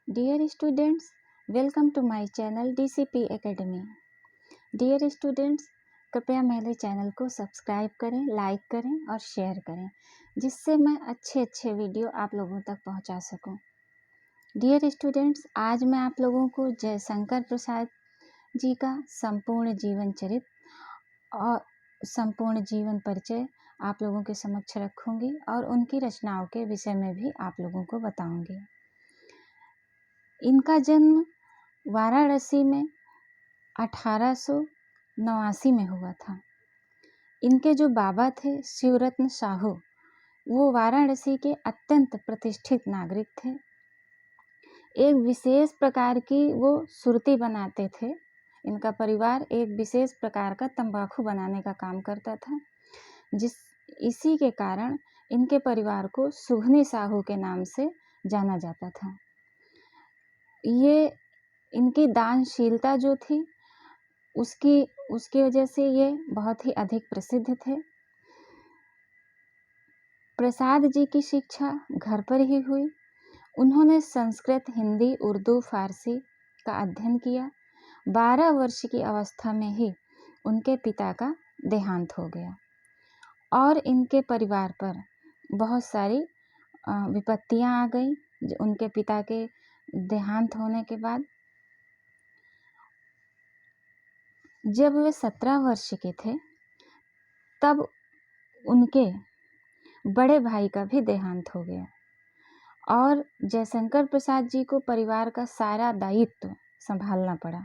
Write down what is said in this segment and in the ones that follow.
Dear students, welcome to my channel DCP Academy. Dear students, कृपया मेरे channel को subscribe करें, लाइक करें और शेयर करें, जिससे मैं अच्छे वीडियो आप लोगों तक पहुंचा सकूं। डियर स्टूडेंट्स, आज मैं आप लोगों को जयशंकर प्रसाद जी का संपूर्ण जीवन चरित्र और संपूर्ण जीवन परिचय आप लोगों के समक्ष रखूंगी और उनकी रचनाओं के विषय में भी आप लोगों को बताऊंगी। इनका जन्म वाराणसी में 1889 में हुआ था। इनके जो बाबा थे शिवरत्न साहू, वो वाराणसी के अत्यंत प्रतिष्ठित नागरिक थे। एक विशेष प्रकार की वो सुरती बनाते थे। इनका परिवार एक विशेष प्रकार का तंबाकू बनाने का काम करता था, इसी के कारण इनके परिवार को सुघनी साहू के नाम से जाना जाता था। ये इनकी दानशीलता जो थी उसकी वजह से ये बहुत ही अधिक प्रसिद्ध थे। प्रसाद जी की शिक्षा घर पर ही हुई। उन्होंने संस्कृत, हिंदी, उर्दू, फारसी का अध्ययन किया। 12 वर्ष की अवस्था में ही उनके पिता का देहांत हो गया और इनके परिवार पर बहुत सारी विपत्तियां आ गई। उनके पिता के देहांत होने के बाद जब वे 17 वर्ष के थे, तब उनके बड़े भाई का भी देहांत हो गया और जयशंकर प्रसाद जी को परिवार का सारा दायित्व संभालना पड़ा।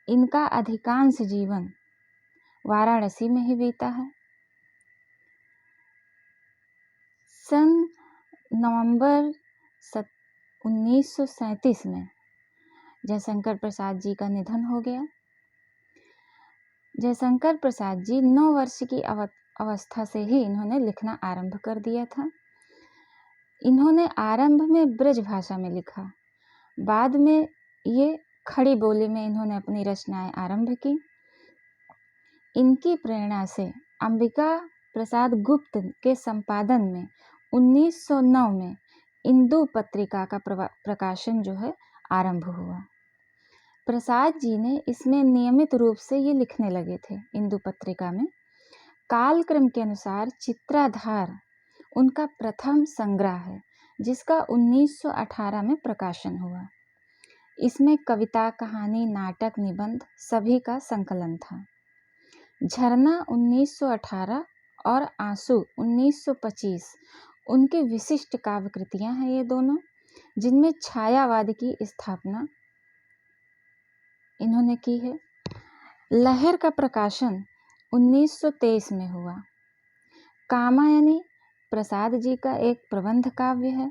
इनका अधिकांश जीवन वाराणसी में ही बीता है। सन नवंबर 1937 में जयशंकर प्रसाद जी का निधन हो गया। जयशंकर प्रसाद जी 9 वर्ष की अवस्था से ही इन्होंने लिखना आरंभ कर दिया था। इन्होंने आरंभ में ब्रज भाषा में लिखा, बाद में ये खड़ी बोली में इन्होंने अपनी रचनाएं आरंभ की। इनकी प्रेरणा से अंबिका प्रसाद गुप्त के संपादन में 1909 में इंदु पत्रिका का प्रकाशन जो है आरंभ हुआ। प्रसाद जी ने इसमें नियमित रूप से ये लिखने लगे थे। इंदु पत्रिका में कालक्रम के अनुसार चित्राधार उनका प्रथम संग्रह है, जिसका 1918 में प्रकाशन हुआ। इसमें कविता, कहानी, नाटक, निबंध सभी का संकलन था। झरना 1918 और आंसू 1925 उनकी विशिष्ट काव्य कृतियां हैं ये दोनों, जिनमें छायावाद की स्थापना इन्होंने की है। लहर का प्रकाशन 1923 में हुआ। कामायनी प्रसाद जी का एक प्रबंध काव्य है।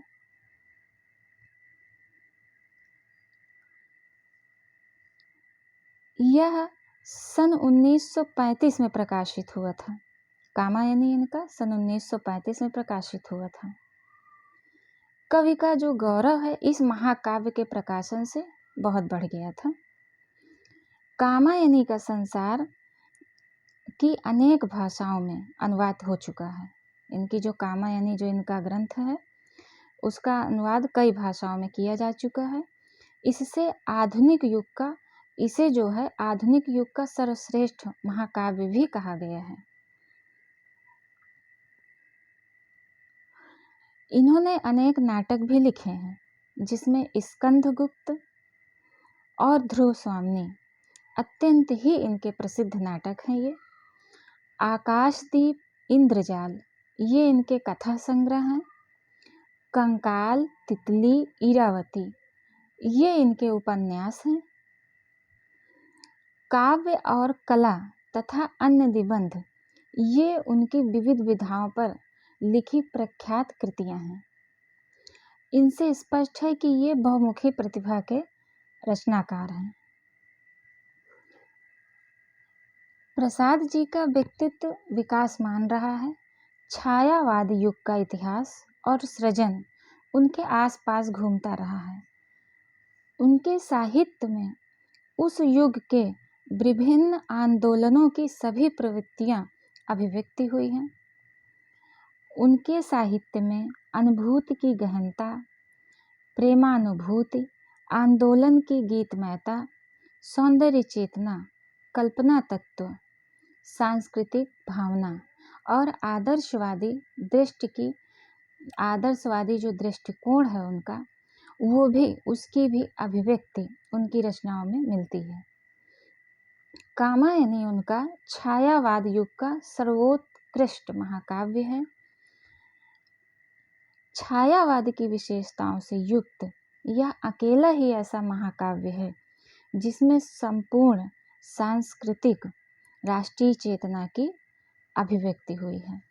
यह सन 1935 में प्रकाशित हुआ था। कामायनी इनका सन 1935 में प्रकाशित हुआ था। कवि का जो गौरव है इस महाकाव्य के प्रकाशन से बहुत बढ़ गया था। कामायनी का संसार की अनेक भाषाओं में अनुवाद हो चुका है। इनकी जो कामायनी जो इनका ग्रंथ है उसका अनुवाद कई भाषाओं में किया जा चुका है। इसे जो है आधुनिक युग का सर्वश्रेष्ठ महाकाव्य भी कहा गया है। इन्होंने अनेक नाटक भी लिखे हैं, जिसमें स्कंदगुप्त और ध्रुव स्वामिनी अत्यंत ही इनके प्रसिद्ध नाटक हैं। ये आकाशदीप, इंद्रजाल ये इनके कथा संग्रह हैं। कंकाल, तितली, इरावती ये इनके उपन्यास हैं। काव्य और कला तथा अन्य निबंध ये उनकी विविध विधाओं पर लिखी प्रख्यात कृतियां हैं। इनसे स्पष्ट है कि ये बहुमुखी प्रतिभा के रचनाकार हैं। प्रसाद जी का व्यक्तित्व विकासमान रहा है। छायावाद युग का इतिहास और सृजन उनके आसपास घूमता रहा है। उनके साहित्य में उस युग के विभिन्न आंदोलनों की सभी प्रवृत्तियां अभिव्यक्ति हुई हैं। उनके साहित्य में अनुभूति की गहनता, प्रेमानुभूति, आंदोलन की गीतमयता, सौंदर्य चेतना, कल्पना तत्व, सांस्कृतिक भावना और आदर्शवादी जो दृष्टिकोण है उनका, वो भी उसकी भी अभिव्यक्ति उनकी रचनाओं में मिलती है। कामायनी उनका छायावाद युग का सर्वोत्कृष्ट महाकाव्य है। छायावाद की विशेषताओं से युक्त यह अकेला ही ऐसा महाकाव्य है जिसमें संपूर्ण सांस्कृतिक राष्ट्रीय चेतना की अभिव्यक्ति हुई है।